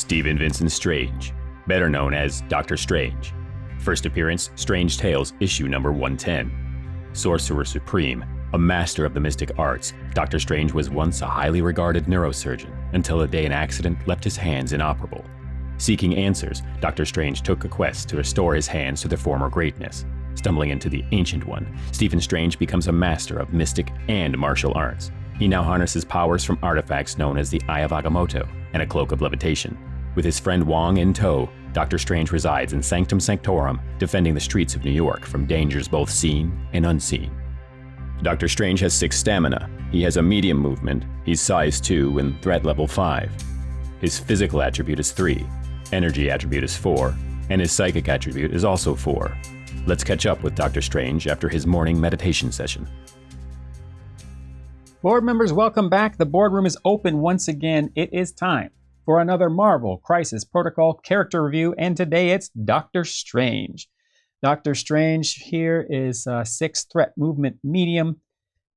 Stephen Vincent Strange, better known as Dr. Strange. First appearance, Strange Tales, issue number 110. Sorcerer Supreme, a master of the mystic arts, Dr. Strange was once a highly regarded neurosurgeon until a day an accident left his hands inoperable. Seeking answers, Dr. Strange took a quest to restore his hands to their former greatness. Stumbling into the Ancient One, Stephen Strange becomes a master of mystic and martial arts. He now harnesses powers from artifacts known as the Eye of Agamotto and a Cloak of Levitation. With his friend Wong in tow, Dr. Strange resides in Sanctum Sanctorum, defending the streets of New York from dangers both seen and unseen. Dr. Strange has 6 stamina. He has a medium movement, he's size 2 and threat level 5. His physical attribute is 3, energy attribute is 4, and his psychic attribute is also 4. Let's catch up with Dr. Strange after his morning meditation session. Board members, welcome back. The boardroom is open once again. It is time for another Marvel Crisis Protocol character review, and today it's Dr. Strange. Dr. Strange here is 6 threat movement medium,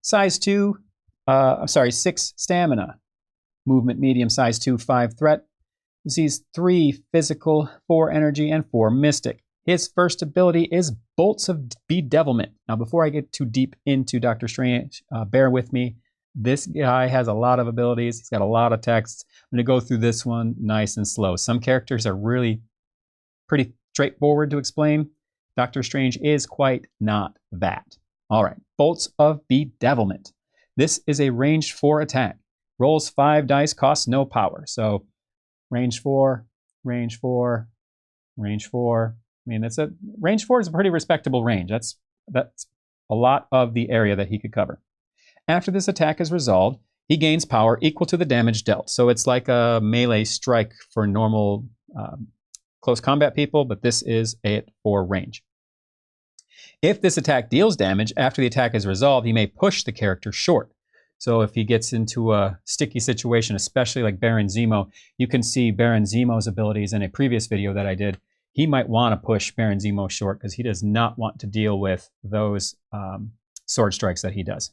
size 2, 6 stamina, movement medium, size 2, 5 threat. He's 3 physical, 4 energy, and 4 mystic. His first ability is Bolts of Bedevilment. Now, before I get too deep into Dr. Strange, bear with me. This guy has a lot of abilities. He's got a lot of texts. I'm going to go through this one nice and slow. Some characters are really pretty straightforward to explain. Dr. Strange is quite not that. All right, Bolts of Bedevilment. This is a range 4 attack. Rolls 5 dice, costs no power. So range 4, range 4, range 4. I mean, range 4 is a pretty respectable range. That's a lot of the area that he could cover. After this attack is resolved, he gains power equal to the damage dealt. So it's like a melee strike for normal close combat people, but this is it for range. If this attack deals damage, after the attack is resolved, he may push the character short. So if he gets into a sticky situation, especially like Baron Zemo, you can see Baron Zemo's abilities in a previous video that I did. He might want to push Baron Zemo short because he does not want to deal with those sword strikes that he does.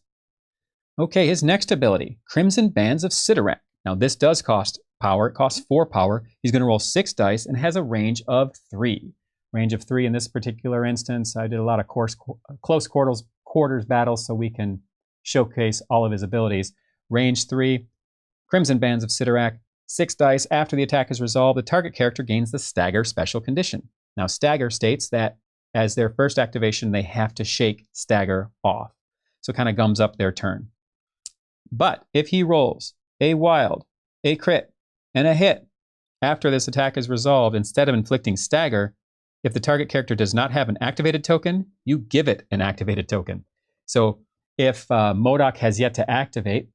Okay, his next ability, Crimson Bands of Sidorak. Now this does cost power. It costs 4 power. He's going to roll 6 dice and has a range of 3. Range of 3 in this particular instance. I did a lot of close quarters battles so we can showcase all of his abilities. Range 3, Crimson Bands of Sidorak. 6 dice. After the attack is resolved, the target character gains the Stagger special condition. Now Stagger states that as their first activation, they have to shake Stagger off. So it kind of gums up their turn. But if he rolls a wild, a crit, and a hit after this attack is resolved, instead of inflicting stagger, if the target character does not have an activated token, you give it an activated token. So if MODOK has yet to activate,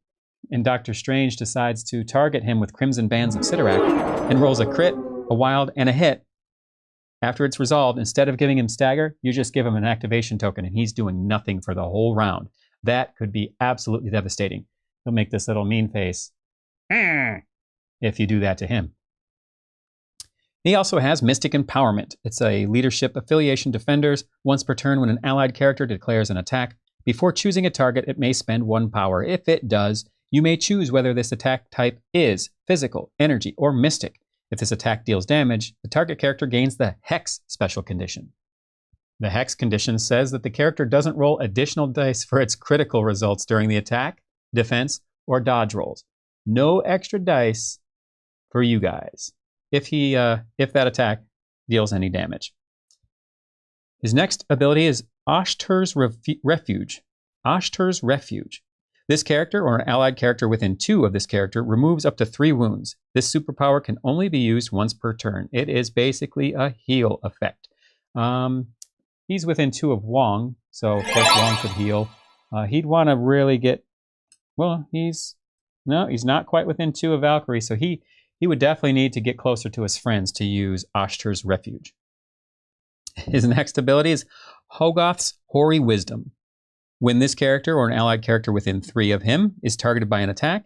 and Dr. Strange decides to target him with Crimson Bands of Sidorak and rolls a crit, a wild, and a hit, after it's resolved, instead of giving him stagger, you just give him an activation token, and he's doing nothing for the whole round. That could be absolutely devastating. He'll make this little mean face if you do that to him. He also has Mystic Empowerment. It's a leadership affiliation defenders. Once per turn, when an allied character declares an attack, before choosing a target, it may spend 1 power. If it does, you may choose whether this attack type is physical, energy, or mystic. If this attack deals damage, the target character gains the Hex special condition. The Hex condition says that the character doesn't roll additional dice for its critical results during the attack, defense, or dodge rolls. No extra dice for you guys if that attack deals any damage. His next ability is Ashter'S Refuge. Ashter'S Refuge. This character or an allied character within 2 of this character removes up to 3 wounds. This superpower can only be used once per turn. It is basically a heal effect. He's within 2 of Wong, so of course Wong could heal. He'd want to really get, well, he's not quite within 2 of Valkyrie, so he would definitely need to get closer to his friends to use Ashter'S Refuge. His next ability is Hogoff'S Hoary Wisdom. When this character or an allied character within 3 of him is targeted by an attack,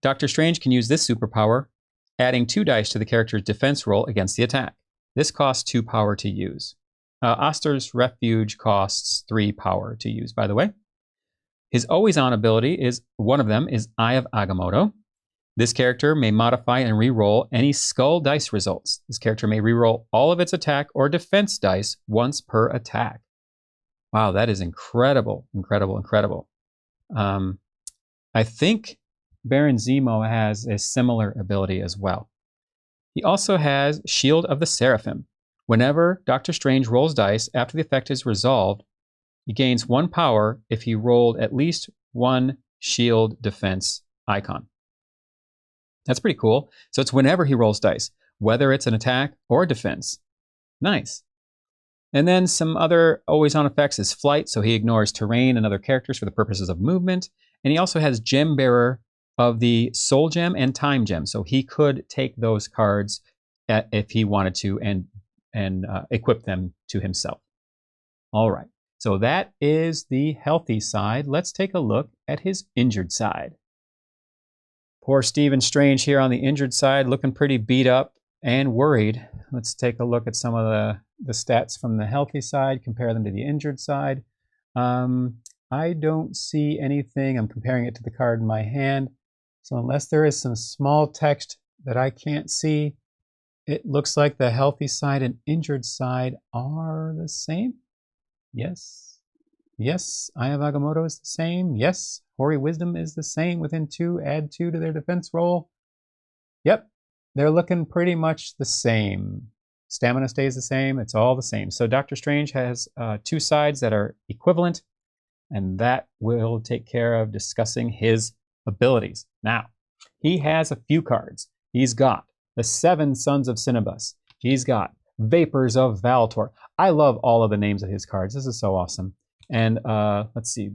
Dr. Strange can use this superpower, adding 2 dice to the character's defense roll against the attack. This costs 2 power to use. Ashter'S Refuge costs 3 power to use, by the way. His always-on ability is, one of them is Eye of Agamotto. This character may modify and re-roll any skull dice results. This character may re-roll all of its attack or defense dice once per attack. Wow, that is incredible, incredible, incredible. I think Baron Zemo has a similar ability as well. He also has Shield of the Seraphim. Whenever Doctor Strange rolls dice after the effect is resolved, he gains 1 power if he rolled at least 1 shield defense icon. That's pretty cool. So it's whenever he rolls dice, whether it's an attack or a defense. Nice. And then some other always-on effects is flight, so he ignores terrain and other characters for the purposes of movement. And he also has Gem Bearer of the Soul Gem and Time Gem, so he could take those cards if he wanted to and equip them to himself. All right, so that is the healthy side. Let's take a look at his injured side. Poor Stephen Strange here on the injured side, looking pretty beat up and worried. Let's take a look at some of the stats from the healthy side, compare them to the injured side. I don't see anything. I'm comparing it to the card in my hand. So unless there is some small text that I can't see, it looks like the healthy side and injured side are the same. Yes. Yes. Eye of Agamotto is the same. Yes. Hoary Wisdom is the same. Within 2, add 2 to their defense roll. Yep. They're looking pretty much the same. Stamina stays the same. It's all the same. So Doctor Strange has 2 sides that are equivalent, and that will take care of discussing his abilities. Now, he has a few cards. He's got the 7 Sons of Cinnabus. He's got Vapors of Valtor. I love all of the names of his cards. This is so awesome. And let's see,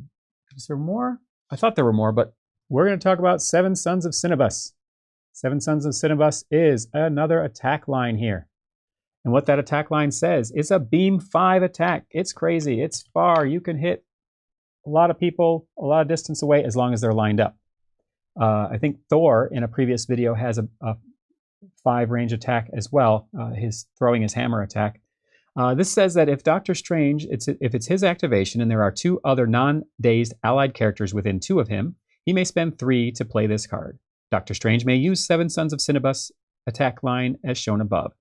is there more? I thought there were more, but we're going to talk about 7 Sons of Cinnabus. 7 Sons of Cinnabus is another attack line here. And what that attack line says, it's a beam 5 attack. It's crazy. It's far. You can hit a lot of people a lot of distance away as long as they're lined up. I think Thor in a previous video has a 5 range attack as well, his throwing his hammer attack. This says that if Doctor Strange, if it's his activation and there are 2 other non-dazed allied characters within 2 of him, he may spend 3 to play this card. Doctor Strange may use 7 Sons of Cinnabus attack line as shown above.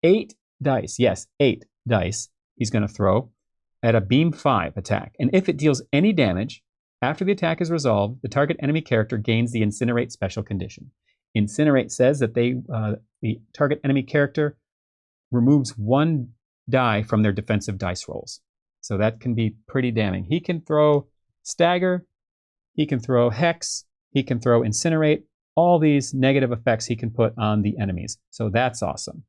8 dice, yes, 8 dice he's going to throw at a beam 5 attack. And if it deals any damage, after the attack is resolved, the target enemy character gains the Incinerate special condition. Incinerate says that the target enemy character removes 1 die from their defensive dice rolls. So that can be pretty damning. He can throw Stagger, he can throw Hex, he can throw Incinerate, all these negative effects he can put on the enemies. So that's awesome.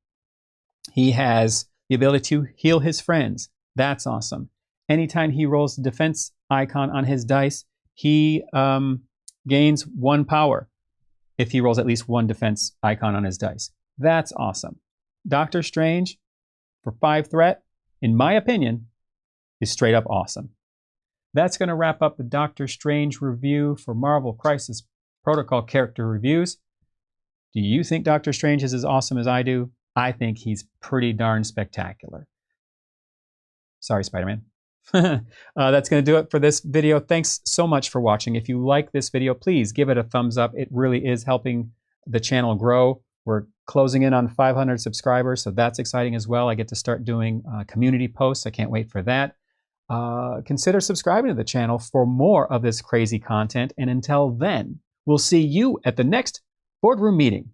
He has the ability to heal his friends. That's awesome. Anytime he rolls the defense icon on his dice, he gains 1 power if he rolls at least 1 defense icon on his dice. That's awesome. Doctor Strange, for 5 threat, in my opinion, is straight up awesome. That's going to wrap up the Doctor Strange review for Marvel Crisis Protocol character reviews. Do you think Doctor Strange is as awesome as I do? I think he's pretty darn spectacular. Sorry, Spider-Man. That's going to do it for this video. Thanks so much for watching. If you like this video, please give it a thumbs up. It really is helping the channel grow. We're closing in on 500 subscribers, so that's exciting as well. I get to start doing community posts. I can't wait for that. Consider subscribing to the channel for more of this crazy content. And until then, we'll see you at the next BoardRoom meeting.